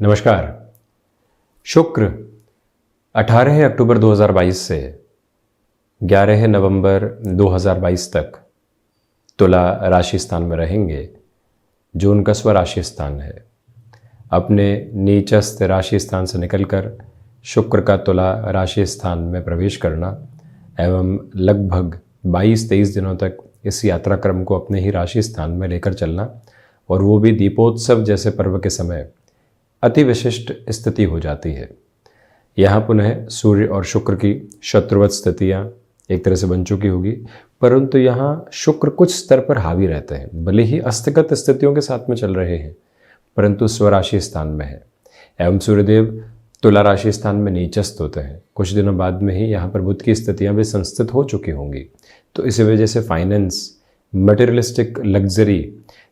नमस्कार। शुक्र 18 अक्टूबर 2022 से 11 नवंबर 2022 तक तुला राशि स्थान में रहेंगे, जो उनका स्वराशि स्थान है। अपने नीचस्थ राशि स्थान से निकलकर शुक्र का तुला राशि स्थान में प्रवेश करना एवं लगभग 22-23 दिनों तक इस यात्रा क्रम को अपने ही राशि स्थान में लेकर चलना, और वो भी दीपोत्सव जैसे पर्व के समय अति विशिष्ट स्थिति हो जाती है। यहाँ पुनः सूर्य और शुक्र की शत्रुवत स्थितियाँ एक तरह से बन चुकी होगी, परंतु यहाँ शुक्र कुछ स्तर पर हावी रहते हैं। भले ही अस्तगत स्थितियों के साथ में चल रहे हैं, परंतु स्वराशि स्थान में है एवं सूर्यदेव तुला राशि स्थान में नीचस्थ होते हैं। कुछ दिनों बाद में ही यहाँ पर बुध की स्थितियाँ भी संस्थित हो चुकी होंगी। तो इसी वजह से फाइनेंस, मटेरियलिस्टिक लग्जरी,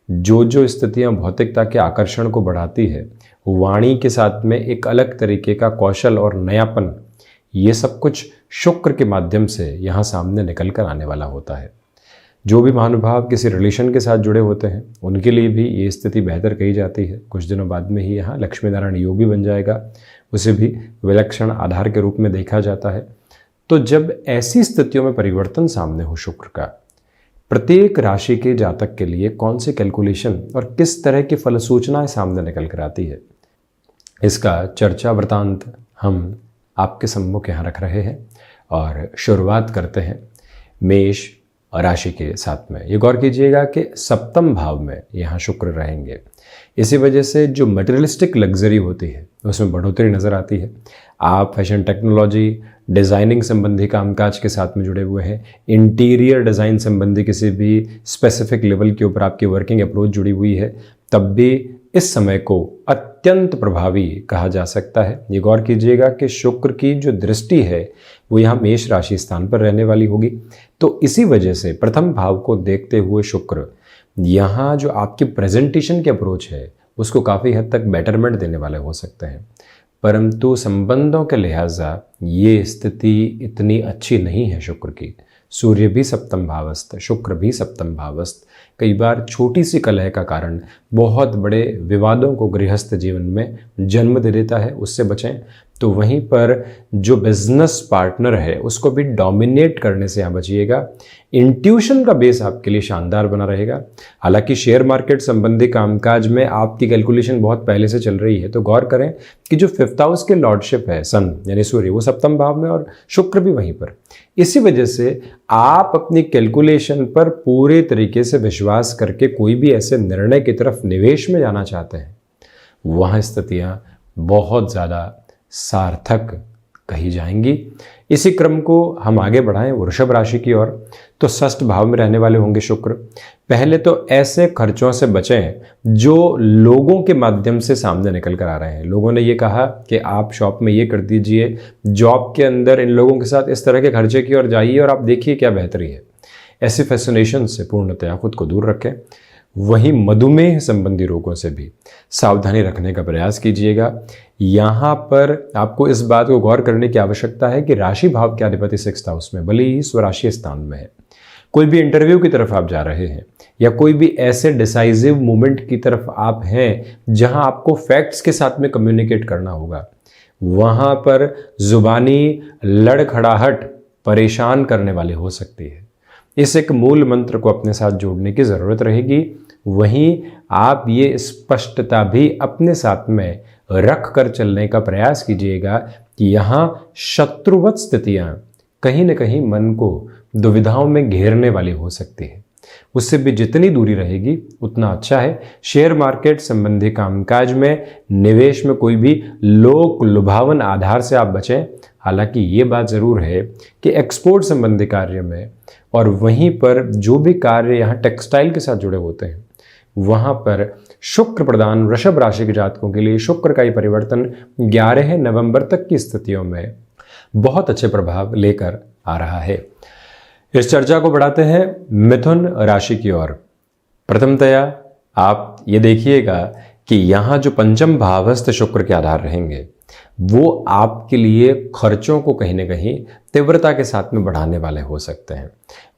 जो स्थितियाँ भौतिकता के आकर्षण को बढ़ाती है, वाणी के साथ में एक अलग तरीके का कौशल और नयापन, ये सब कुछ शुक्र के माध्यम से यहाँ सामने निकल कर आने वाला होता है। जो भी महानुभाव किसी रिलेशन के साथ जुड़े होते हैं, उनके लिए भी ये स्थिति बेहतर कही जाती है। कुछ दिनों बाद में ही यहाँ लक्ष्मी नारायण योग भी बन जाएगा, उसे भी विलक्षण आधार के रूप में देखा जाता है। तो जब ऐसी स्थितियों में परिवर्तन सामने हो शुक्र का, प्रत्येक राशि के जातक के लिए कौन सी कैलकुलेशन और किस तरह की फल सूचनाएं सामने निकल कर आती है, इसका चर्चा वृतांत हम आपके सम्मुख यहाँ रख रहे हैं। और शुरुआत करते हैं मेष राशि के साथ में। ये गौर कीजिएगा कि सप्तम भाव में यहाँ शुक्र रहेंगे। इसी वजह से जो मटेरियलिस्टिक लग्जरी होती है उसमें बढ़ोतरी नज़र आती है। आप फैशन टेक्नोलॉजी, डिज़ाइनिंग संबंधी कामकाज के साथ में जुड़े हुए हैं, इंटीरियर डिज़ाइन संबंधी किसी भी स्पेसिफिक लेवल के ऊपर आपकी वर्किंग अप्रोच जुड़ी हुई है, तब भी इस समय को अत्यंत प्रभावी कहा जा सकता है। ये गौर कीजिएगा कि शुक्र की जो दृष्टि है वो यहाँ मेष राशि स्थान पर रहने वाली होगी। तो इसी वजह से प्रथम भाव को देखते हुए शुक्र यहाँ जो आपकी प्रेजेंटेशन की अप्रोच है उसको काफ़ी हद तक बेटरमेंट देने वाले हो सकते हैं, परंतु संबंधों के लिहाजा ये स्थिति इतनी अच्छी नहीं है शुक्र की। सूर्य भी सप्तम भावस्थ, शुक्र भी सप्तम भावस्थ कई बार छोटी सी कलह का कारण बहुत बड़े विवादों को गृहस्थ जीवन में जन्म दे देता है, उससे बचें। तो वहीं पर जो बिजनेस पार्टनर है उसको भी डोमिनेट करने से यहाँ बचिएगा। इंट्यूशन का बेस आपके लिए शानदार बना रहेगा। हालांकि शेयर मार्केट संबंधी कामकाज में आपकी कैलकुलेशन बहुत पहले से चल रही है, तो गौर करें कि जो 5th हाउस के लॉर्डशिप है सन यानी सूर्य, वो सप्तम भाव में और शुक्र भी वहीं पर। इसी वजह से आप अपनी कैलकुलेशन पर पूरे तरीके से विश्वास करके कोई भी ऐसे निर्णय की तरफ निवेश में जाना चाहते हैं, वहाँ स्थितियाँ बहुत ज़्यादा सार्थक कही जाएंगी। इसी क्रम को हम आगे बढ़ाएं वृषभ राशि की ओर। तो षष्ठ भाव में रहने वाले होंगे शुक्र। पहले तो ऐसे खर्चों से बचें जो लोगों के माध्यम से सामने निकल कर आ रहे हैं। लोगों ने ये कहा कि आप शॉप में ये कर दीजिए, जॉब के अंदर इन लोगों के साथ इस तरह के खर्चे की ओर जाइए और आप देखिए क्या बेहतरी है। ऐसे फैसिनेशन से पूर्णतया खुद को दूर रखें। वहीं मधुमेह संबंधी रोगों से भी सावधानी रखने का प्रयास कीजिएगा। यहाँ पर आपको इस बात को गौर करने की आवश्यकता है कि राशि भाव के अधिपति 6th हाउस में, भले ही स्वराशि स्थान में है, कोई भी इंटरव्यू की तरफ आप जा रहे हैं या कोई भी ऐसे डिसाइसिव मूवमेंट की तरफ आप हैं जहां आपको फैक्ट्स के साथ में कम्युनिकेट करना होगा, वहां पर जुबानी लड़खड़ाहट परेशान करने वाले हो सकती है। इस एक मूल मंत्र को अपने साथ जोड़ने की ज़रूरत रहेगी। वहीं आप ये स्पष्टता भी अपने साथ में रख कर चलने का प्रयास कीजिएगा कि यहाँ शत्रुवत स्थितियाँ कहीं न कहीं मन को दुविधाओं में घेरने वाली हो सकती है। उससे भी जितनी दूरी रहेगी उतना अच्छा है। शेयर मार्केट संबंधी कामकाज में, निवेश में कोई भी लोक लुभावन आधार से आप बचें। हालांकि ये बात ज़रूर है कि एक्सपोर्ट संबंधी कार्य में और वहीं पर जो भी कार्य यहाँ टेक्सटाइल के साथ जुड़े होते हैं, वहाँ पर शुक्र प्रदान वृषभ राशि के जातकों के लिए शुक्र का ये परिवर्तन 11 नवंबर तक की स्थितियों में बहुत अच्छे प्रभाव लेकर आ रहा है। इस चर्चा को बढ़ाते हैं मिथुन राशि की ओर। प्रथमतया आप ये देखिएगा कि यहाँ जो पंचम भावस्थ शुक्र के आधार रहेंगे वो आपके लिए खर्चों को कहीं ना कहीं तीव्रता के साथ में बढ़ाने वाले हो सकते हैं।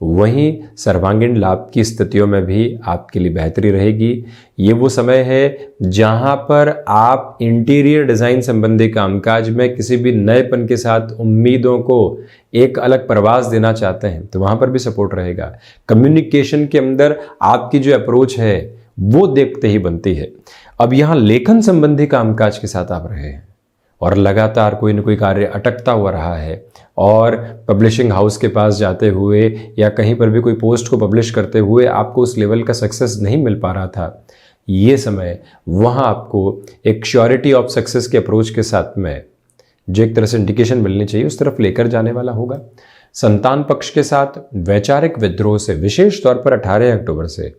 वहीं सर्वांगीण लाभ की स्थितियों में भी आपके लिए बेहतरी रहेगी। ये वो समय है जहां पर आप इंटीरियर डिज़ाइन संबंधी कामकाज में किसी भी नएपन के साथ उम्मीदों को एक अलग प्रवास देना चाहते हैं तो वहां पर भी सपोर्ट रहेगा। कम्युनिकेशन के अंदर आपकी जो अप्रोच है वो देखते ही बनती है। अब यहाँ लेखन संबंधी कामकाज के साथ आप रहे हैं और लगातार कोई न कोई कार्य अटकता हुआ रहा है और पब्लिशिंग हाउस के पास जाते हुए या कहीं पर भी कोई पोस्ट को पब्लिश करते हुए आपको उस लेवल का सक्सेस नहीं मिल पा रहा था, ये समय वहाँ आपको एक श्योरिटी ऑफ सक्सेस के अप्रोच के साथ में जो एक तरह से इंडिकेशन मिलनी चाहिए उस तरफ लेकर जाने वाला होगा। संतान पक्ष के साथ वैचारिक विद्रोह से विशेष तौर पर 18 अक्टूबर से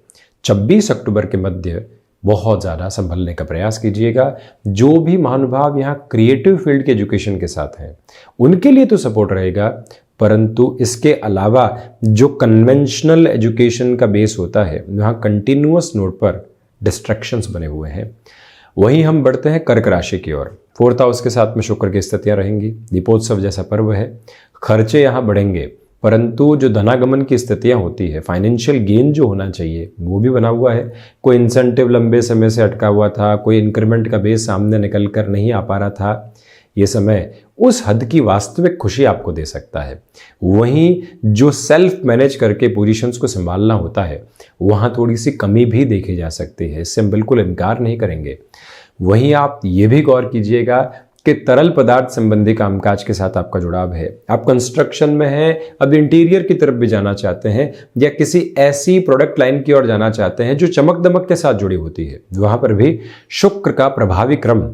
26 अक्टूबर के मध्य बहुत ज़्यादा संभलने का प्रयास कीजिएगा। जो भी महानुभाव यहाँ क्रिएटिव फील्ड के एजुकेशन के साथ हैं उनके लिए तो सपोर्ट रहेगा, परंतु इसके अलावा जो कन्वेंशनल एजुकेशन का बेस होता है वहाँ कंटिन्यूअस नोट पर डिस्ट्रैक्शंस बने हुए हैं। वहीं हम बढ़ते हैं कर्क राशि की ओर। 4th हाउस के साथ में शुक्र की स्थितियाँ रहेंगी। दीपोत्सव जैसा पर्व है, खर्चे यहाँ बढ़ेंगे, परंतु जो धनागमन की स्थितियां होती है, फाइनेंशियल गेन जो होना चाहिए वो भी बना हुआ है। कोई इंसेंटिव लंबे समय से अटका हुआ था, कोई इंक्रीमेंट का बेस सामने निकल कर नहीं आ पा रहा था, ये समय उस हद की वास्तविक खुशी आपको दे सकता है। वहीं जो सेल्फ मैनेज करके पोजीशंस को संभालना होता है वहाँ थोड़ी सी कमी भी देखी जा सकती है, इससे हम बिल्कुल इनकार नहीं करेंगे। वहीं आप ये भी गौर कीजिएगा कि तरल पदार्थ संबंधी कामकाज के साथ आपका जुड़ाव है। आप कंस्ट्रक्शन में हैं, अब इंटीरियर की तरफ भी जाना चाहते हैं या किसी ऐसी प्रोडक्ट लाइन की ओर जाना चाहते हैं जो चमक दमक के साथ जुड़ी होती है, वहां पर भी शुक्र का प्रभावी क्रम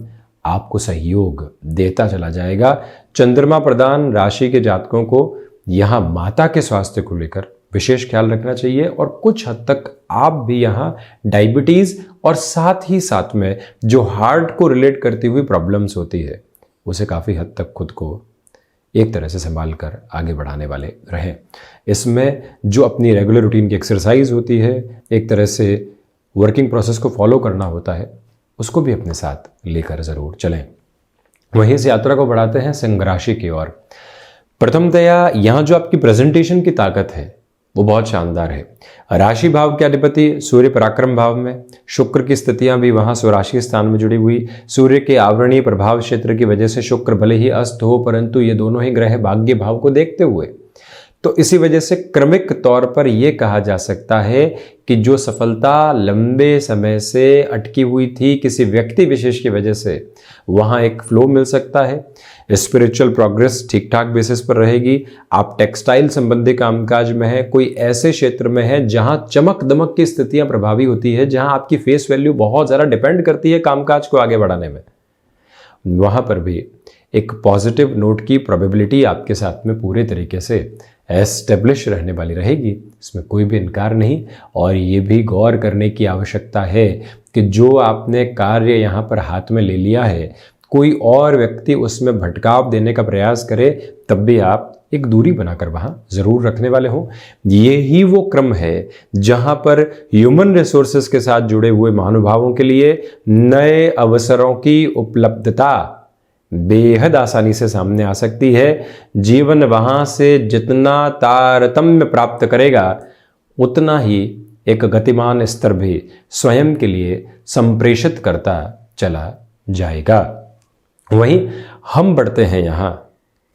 आपको सहयोग देता चला जाएगा। चंद्रमा प्रधान राशि के जातकों को यहाँ माता के स्वास्थ्य को लेकर विशेष ख्याल रखना चाहिए और कुछ हद तक आप भी यहाँ डायबिटीज और साथ ही साथ में जो हार्ट को रिलेट करती हुई प्रॉब्लम्स होती है उसे काफ़ी हद तक खुद को एक तरह से संभाल कर आगे बढ़ाने वाले रहें। इसमें जो अपनी रेगुलर रूटीन की एक्सरसाइज होती है, एक तरह से वर्किंग प्रोसेस को फॉलो करना होता है, उसको भी अपने साथ लेकर ज़रूर चलें। वहीं इस यात्रा को बढ़ाते हैं सिंह राशि की ओर। प्रथमतया यहाँ जो आपकी प्रेजेंटेशन की ताकत है वो बहुत शानदार है। राशि भाव के अधिपति सूर्य पराक्रम भाव में, शुक्र की स्थितियां भी वहां स्वराशि स्थान में जुड़ी हुई। सूर्य के आवरणीय प्रभाव क्षेत्र की वजह से शुक्र भले ही अस्त हो, परंतु ये दोनों ही ग्रह भाग्य भाव को देखते हुए, तो इसी वजह से क्रमिक तौर पर यह कहा जा सकता है कि जो सफलता लंबे समय से अटकी हुई थी किसी व्यक्ति विशेष की वजह से, वहां एक फ्लो मिल सकता है। स्पिरिचुअल प्रोग्रेस ठीक ठाक बेसिस पर रहेगी। आप टेक्सटाइल संबंधी कामकाज में है, कोई ऐसे क्षेत्र में है जहां चमक दमक की स्थितियां प्रभावी होती है, जहां आपकी फेस वैल्यू बहुत ज़्यादा डिपेंड करती है कामकाज को आगे बढ़ाने में, वहां पर भी एक पॉजिटिव नोट की प्रोबेबिलिटी आपके साथ में पूरे तरीके से एस्टेब्लिश रहने वाली रहेगी, इसमें कोई भी इनकार नहीं। और ये भी गौर करने की आवश्यकता है कि जो आपने कार्य यहाँ पर हाथ में ले लिया है, कोई और व्यक्ति उसमें भटकाव देने का प्रयास करे तब भी आप एक दूरी बनाकर वहाँ ज़रूर रखने वाले हो। ये ही वो क्रम है जहाँ पर ह्यूमन रिसोर्सेज के साथ जुड़े हुए महानुभावों के लिए नए अवसरों की उपलब्धता बेहद आसानी से सामने आ सकती है। जीवन वहाँ से जितना तारतम्य प्राप्त करेगा उतना ही एक गतिमान स्तर भी स्वयं के लिए संप्रेषित करता चला जाएगा। वहीं हम बढ़ते हैं यहाँ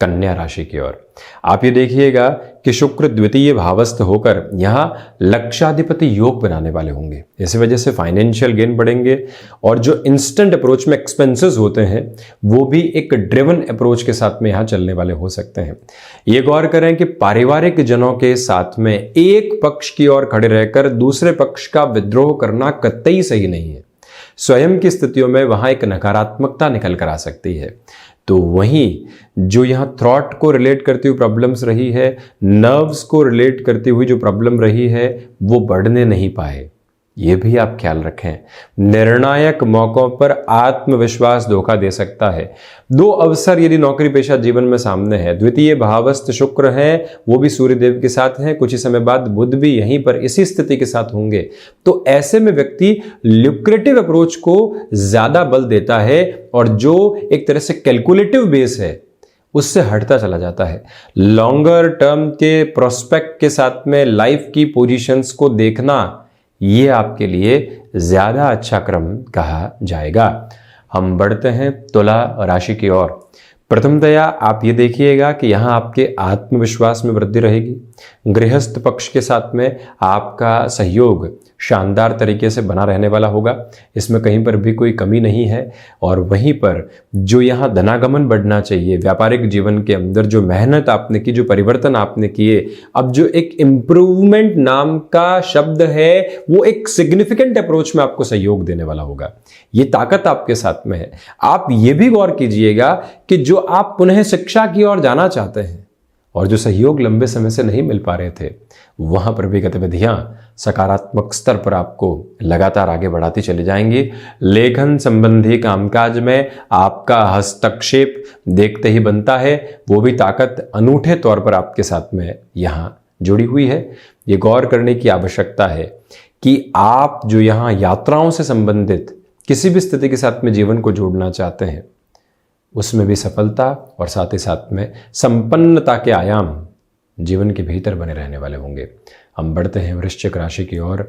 कन्या राशि की ओर। आप ये देखिएगा कि शुक्र द्वितीय भावस्थ होकर यहाँ लक्षाधिपति योग बनाने वाले होंगे। इस वजह से फाइनेंशियल गेन बढ़ेंगे और जो इंस्टेंट अप्रोच में एक्सपेंसेस होते हैं वो भी एक ड्रिवन अप्रोच के साथ में यहाँ चलने वाले हो सकते हैं। ये गौर करें कि पारिवारिक जनों के साथ में एक पक्ष की ओर खड़े रहकर दूसरे पक्ष का विद्रोह करना कतई सही नहीं है। स्वयं की स्थितियों में वहां एक नकारात्मकता निकल कर आ सकती है। तो वहीं जो यहाँ थॉट को रिलेट करती हुई प्रॉब्लम्स रही है, नर्व्स को रिलेट करती हुई जो प्रॉब्लम रही है, वो बढ़ने नहीं पाए, ये भी आप ख्याल रखें। निर्णायक मौकों पर आत्मविश्वास धोखा दे सकता है। दो अवसर यदि नौकरी पेशा जीवन में सामने है, द्वितीय भावस्थ शुक्र है, वो भी सूर्य देव के साथ हैं, कुछ ही समय बाद बुध भी यहीं पर इसी स्थिति के साथ होंगे, तो ऐसे में व्यक्ति ल्यूक्रेटिव अप्रोच को ज्यादा बल देता है और जो एक तरह से कैलकुलेटिव बेस है उससे हटता चला जाता है। लॉन्गर टर्म के प्रोस्पेक्ट के साथ में लाइफ की पोजीशंस को देखना, ये आपके लिए ज्यादा अच्छा क्रम कहा जाएगा। हम बढ़ते हैं तुला राशि की ओर। प्रथमतया आप ये देखिएगा कि यहाँ आपके आत्मविश्वास में वृद्धि रहेगी। गृहस्थ पक्ष के साथ में आपका सहयोग शानदार तरीके से बना रहने वाला होगा, इसमें कहीं पर भी कोई कमी नहीं है। और वहीं पर जो यहाँ धनागमन बढ़ना चाहिए, व्यापारिक जीवन के अंदर जो मेहनत आपने की, जो परिवर्तन आपने किए, अब जो एक इम्प्रूवमेंट नाम का शब्द है वो एक सिग्निफिकेंट अप्रोच में आपको सहयोग देने वाला होगा। ये ताकत आपके साथ में है। आप ये भी गौर कीजिएगा कि जो आप पुनः शिक्षा की ओर जाना चाहते हैं और जो सहयोग लंबे समय से नहीं मिल पा रहे थे, वहां पर भी गतिविधियां सकारात्मक स्तर पर आपको लगातार आगे बढ़ाती चली जाएंगी। लेखन संबंधी कामकाज में आपका हस्तक्षेप देखते ही बनता है, वो भी ताकत अनूठे तौर पर आपके साथ में यहां जुड़ी हुई है। ये गौर करने की आवश्यकता है कि आप जो यहां यात्राओं से संबंधित किसी भी स्थिति के साथ में जीवन को जोड़ना चाहते हैं, उसमें भी सफलता और साथ ही साथ में संपन्नता के आयाम जीवन के भीतर बने रहने वाले होंगे। हम बढ़ते हैं वृश्चिक राशि की ओर।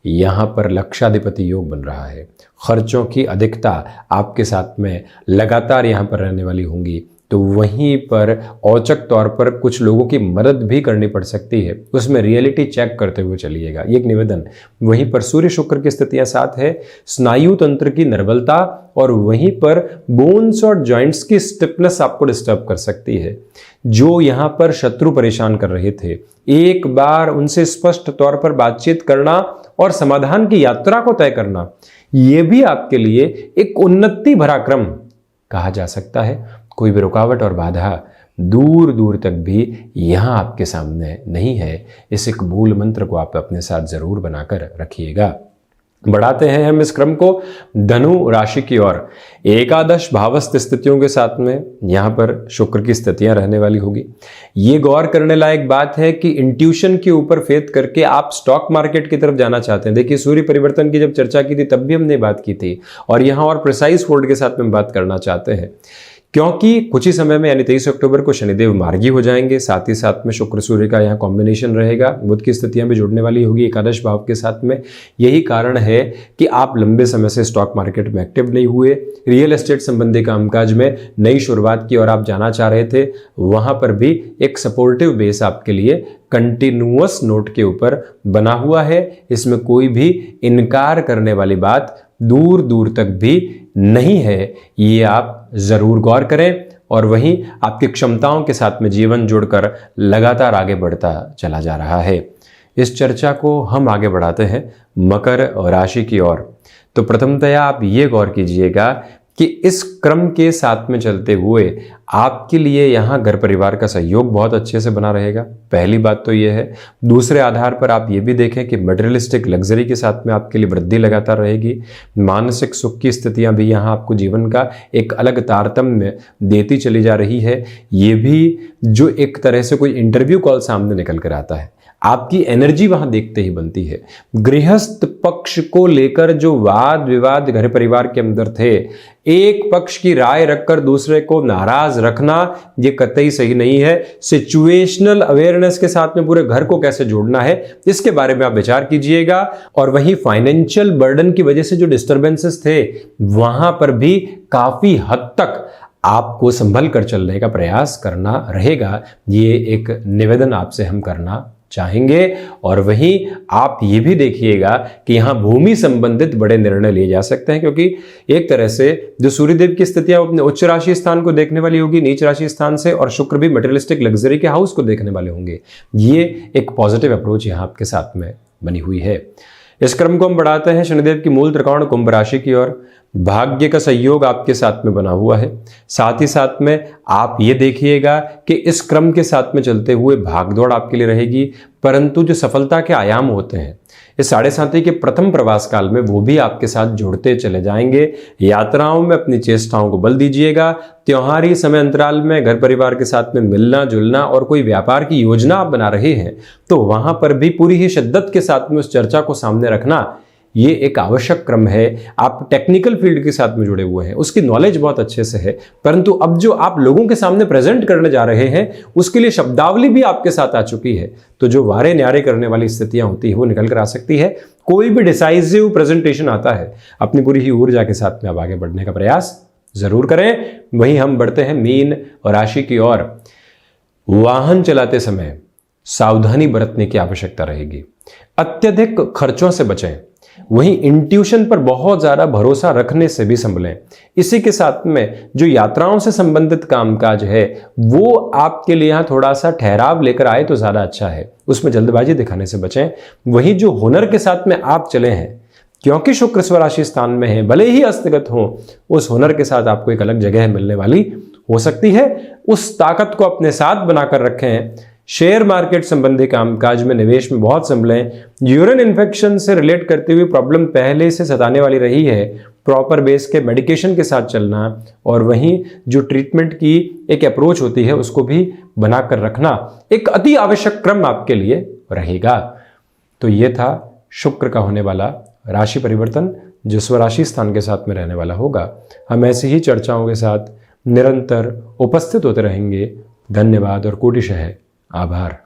यहाँ पर लक्षाधिपति योग बन रहा है। खर्चों की अधिकता आपके साथ में लगातार यहाँ पर रहने वाली होंगी, तो वहीं पर औचक तौर पर कुछ लोगों की मदद भी करनी पड़ सकती है, उसमें रियलिटी चेक करते हुए चलिएगा, ये एक निवेदन। वहीं पर सूर्य शुक्र की स्थितियां साथ है, स्नायु तंत्र की निर्बलता और वहीं पर बोन्स और जॉइंट्स की स्टिफनेस आपको डिस्टर्ब कर सकती है। जो यहाँ पर शत्रु परेशान कर रहे थे, एक बार उनसे स्पष्ट तौर पर बातचीत करना और समाधान की यात्रा को तय करना, ये भी आपके लिए एक उन्नति भरा क्रम कहा जा सकता है। कोई भी रुकावट और बाधा दूर दूर तक भी यहां आपके सामने नहीं है। इस एक मूल मंत्र को आप अपने साथ जरूर बनाकर रखिएगा। बढ़ाते हैं हम इस क्रम को धनु राशि की ओर। एकादश भावस्थ स्थितियों के साथ में यहां पर शुक्र की स्थितियां रहने वाली होगी। ये गौर करने लायक बात है कि इंट्यूशन के ऊपर फेथ करके आप स्टॉक मार्केट की तरफ जाना चाहते हैं। देखिए, सूर्य परिवर्तन की जब चर्चा की थी तब भी हमने बात की थी, और यहां और प्रिसाइज फोल्ड के साथ में बात करना चाहते हैं, क्योंकि कुछ ही समय में यानी 23 अक्टूबर को शनिदेव मार्गी हो जाएंगे। साथ ही साथ में शुक्र सूर्य का यहाँ कॉम्बिनेशन रहेगा। बुध की स्थितियां भी जुड़ने वाली होगी एकादश भाव के साथ में। यही कारण है कि आप लंबे समय से स्टॉक मार्केट में एक्टिव नहीं हुए, रियल एस्टेट संबंधी कामकाज में नई शुरुआत की और आप जाना चाह रहे थे, वहां पर भी एक सपोर्टिव बेस आपके लिए कंटिन्यूअस नोट के ऊपर बना हुआ है। इसमें कोई भी इनकार करने वाली बात दूर दूर तक भी नहीं है, ये आप जरूर गौर करें। और वहीं आपकी क्षमताओं के साथ में जीवन जुड़कर लगातार आगे बढ़ता चला जा रहा है। इस चर्चा को हम आगे बढ़ाते हैं मकर राशि की ओर। तो प्रथमतया आप ये गौर कीजिएगा कि इस क्रम के साथ में चलते हुए आपके लिए यहाँ घर परिवार का सहयोग बहुत अच्छे से बना रहेगा। पहली बात तो ये है। दूसरे आधार पर आप ये भी देखें कि मटेरियलिस्टिक लग्जरी के साथ में आपके लिए वृद्धि लगातार रहेगी। मानसिक सुख की स्थितियां भी यहाँ आपको जीवन का एक अलग तारतम्य देती चली जा रही है। ये भी जो एक तरह से कोई इंटरव्यू कॉल सामने निकल कर आता है, आपकी एनर्जी वहां देखते ही बनती है। गृहस्थ पक्ष को लेकर जो वाद विवाद घर परिवार के अंदर थे, एक पक्ष की राय रखकर दूसरे को नाराज रखना, ये कतई सही नहीं है। सिचुएशनल अवेयरनेस के साथ में पूरे घर को कैसे जोड़ना है, इसके बारे में आप विचार कीजिएगा। और वहीं फाइनेंशियल बर्डन की वजह से जो डिस्टर्बेंसेस थे, वहां पर भी काफी हद तक आपको संभल कर चलने का प्रयास करना रहेगा। ये एक निवेदन आपसे हम करना चाहेंगे। और वहीं आप ये भी देखिएगा कि यहां भूमि संबंधित बड़े निर्णय लिए जा सकते हैं, क्योंकि एक तरह से जो सूर्यदेव की स्थितियां अपने उच्च राशि स्थान को देखने वाली होगी नीच राशि स्थान से, और शुक्र भी मटेरियलिस्टिक लग्जरी के हाउस को देखने वाले होंगे। ये एक पॉजिटिव अप्रोच यहां आपके साथ में बनी हुई है। इस क्रम को हम बढ़ाते हैं शनिदेव की मूल त्रिकोण कुंभ राशि की ओर। भाग्य का सहयोग आपके साथ में बना हुआ है। साथ ही साथ में आप ये देखिएगा कि इस क्रम के साथ में चलते हुए भागदौड़ आपके लिए रहेगी, परंतु जो सफलता के आयाम होते हैं, इस साढ़े साथी के प्रथम प्रवास काल में वो भी आपके साथ जुड़ते चले जाएंगे। यात्राओं में अपनी चेष्टाओं को बल दीजिएगा। त्योहारी समय अंतराल में घर परिवार के साथ में मिलना जुलना और कोई व्यापार की योजना आप बना रहे हैं तो वहां पर भी पूरी ही शिद्दत के साथ में उस चर्चा को सामने रखना, ये एक आवश्यक क्रम है। आप टेक्निकल फील्ड के साथ में जुड़े हुए हैं, उसकी नॉलेज बहुत अच्छे से है, परंतु अब जो आप लोगों के सामने प्रेजेंट करने जा रहे हैं उसके लिए शब्दावली भी आपके साथ आ चुकी है। तो जो वारे न्यारे करने वाली स्थितियां होती है वो निकल कर आ सकती है। कोई भी डिसाइसिव प्रेजेंटेशन आता है, अपनी पूरी ही ऊर्जा के साथ में आप आगे बढ़ने का प्रयास जरूर करें। वहीं हम बढ़ते हैं मीन और राशि की ओर। वाहन चलाते समय सावधानी बरतने की आवश्यकता रहेगी। अत्यधिक खर्चों से बचें। वहीं इंट्यूशन पर बहुत ज्यादा भरोसा रखने से भी संभलें। इसी के साथ में जो यात्राओं से संबंधित कामकाज है वो आपके लिए यहां थोड़ा सा ठहराव लेकर आए तो ज्यादा अच्छा है, उसमें जल्दबाजी दिखाने से बचें। वहीं जो हुनर के साथ में आप चले हैं, क्योंकि शुक्र स्वराशि स्थान में है, भले ही अस्तगत हो, उस हुनर के साथ आपको एक अलग जगह मिलने वाली हो सकती है। उस ताकत को अपने साथ बनाकर रखें। शेयर मार्केट संबंधी कामकाज में निवेश में बहुत संभलें। यूरिन इन्फेक्शन से रिलेट करते हुए प्रॉब्लम पहले से सताने वाली रही है, प्रॉपर बेस के मेडिकेशन के साथ चलना और वहीं जो ट्रीटमेंट की एक अप्रोच होती है उसको भी बनाकर रखना एक अति आवश्यक क्रम आपके लिए रहेगा। तो ये था शुक्र का होने वाला राशि परिवर्तन जो स्वराशि स्थान के साथ में रहने वाला होगा। हम ऐसी ही चर्चाओं के साथ निरंतर उपस्थित होते रहेंगे। धन्यवाद और कोटिशः आभार।